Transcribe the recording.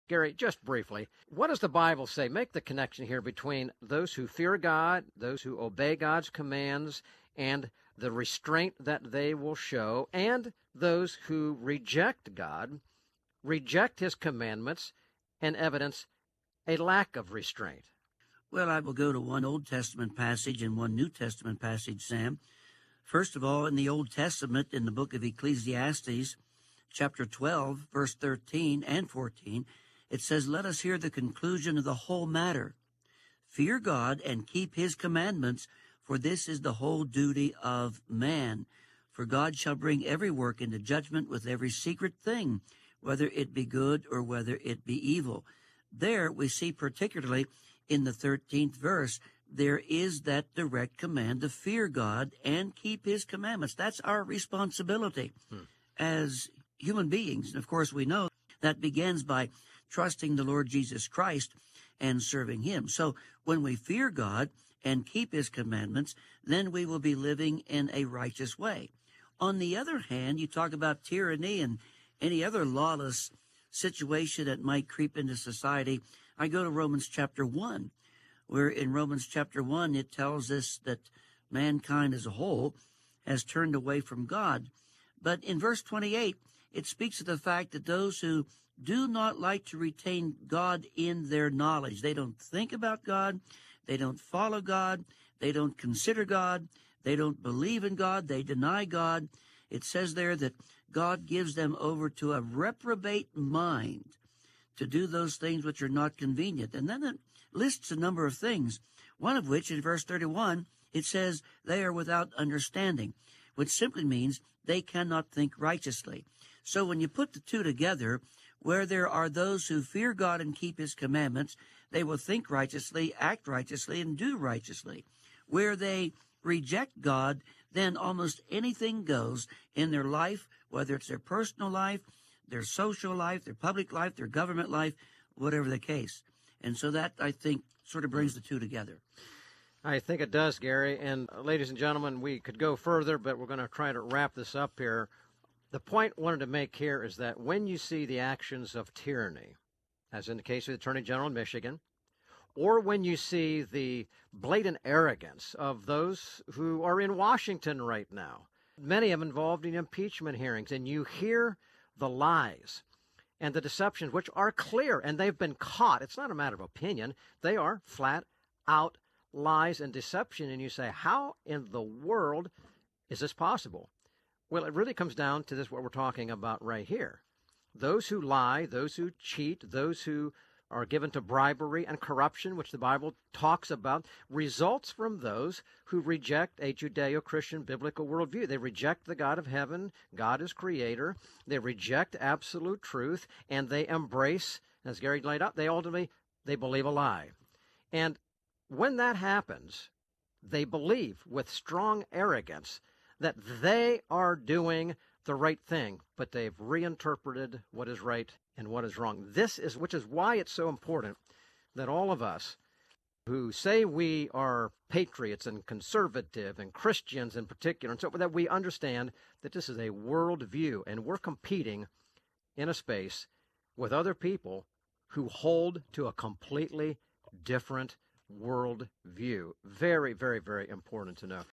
Gary, just briefly, what does the Bible say? Make the connection here between those who fear God, those who obey God's commands, and the restraint that they will show, and those who reject God, reject his commandments, and evidence a lack of restraint. Well, I will go to one Old Testament passage and one New Testament passage, Sam. First of all, in the Old Testament, in the book of Ecclesiastes, chapter 12, verse 13 and 14, it says, "Let us hear the conclusion of the whole matter. Fear God and keep his commandments, for this is the whole duty of man. For God shall bring every work into judgment with every secret thing, whether it be good or whether it be evil." There we see particularly in the 13th verse, there is that direct command to fear God and keep his commandments. That's our responsibility as human beings. And of course, we know that begins by trusting the Lord Jesus Christ and serving him. So when we fear God and keep his commandments, then we will be living in a righteous way. On the other hand, you talk about tyranny and any other lawless situation that might creep into society. I go to Romans chapter 1, where in Romans chapter 1 it tells us that mankind as a whole has turned away from God. But in verse 28, it speaks of the fact that those who do not like to retain God in their knowledge, they don't think about God, they don't follow God, they don't consider God, they don't believe in God, they deny God. It says there that God gives them over to a reprobate mind to do those things which are not convenient. And then it lists a number of things, one of which in verse 31, it says they are without understanding, which simply means they cannot think righteously. So when you put the two together, where there are those who fear God and keep his commandments, they will think righteously, act righteously, and do righteously. Where they reject God, then almost anything goes in their life, whether it's their personal life, their social life, their public life, their government life, whatever the case. And so that, I think, sort of brings the two together. I think it does, Gary. And ladies and gentlemen, we could go further, but we're going to try to wrap this up here. The point I wanted to make here is that when you see the actions of tyranny, as in the case of the Attorney General in Michigan, or when you see the blatant arrogance of those who are in Washington right now, many of them involved in impeachment hearings, and you hear the lies and the deceptions, which are clear, and they've been caught. It's not a matter of opinion. They are flat-out lies and deception, and you say, how in the world is this possible? Well, it really comes down to this, what we're talking about right here. Those who lie, those who cheat, those who are given to bribery and corruption, which the Bible talks about, results from those who reject a Judeo-Christian biblical worldview. They reject the God of heaven, God as creator. They reject absolute truth, and they embrace, as Gary laid out, they believe a lie. And when that happens, they believe with strong arrogance that they are doing the right thing, but they've reinterpreted what is right and what is wrong. Which is why it's so important that all of us who say we are patriots and conservative and Christians in particular, and so that we understand that this is a worldview, and we're competing in a space with other people who hold to a completely different world view. Very, very, very important to know.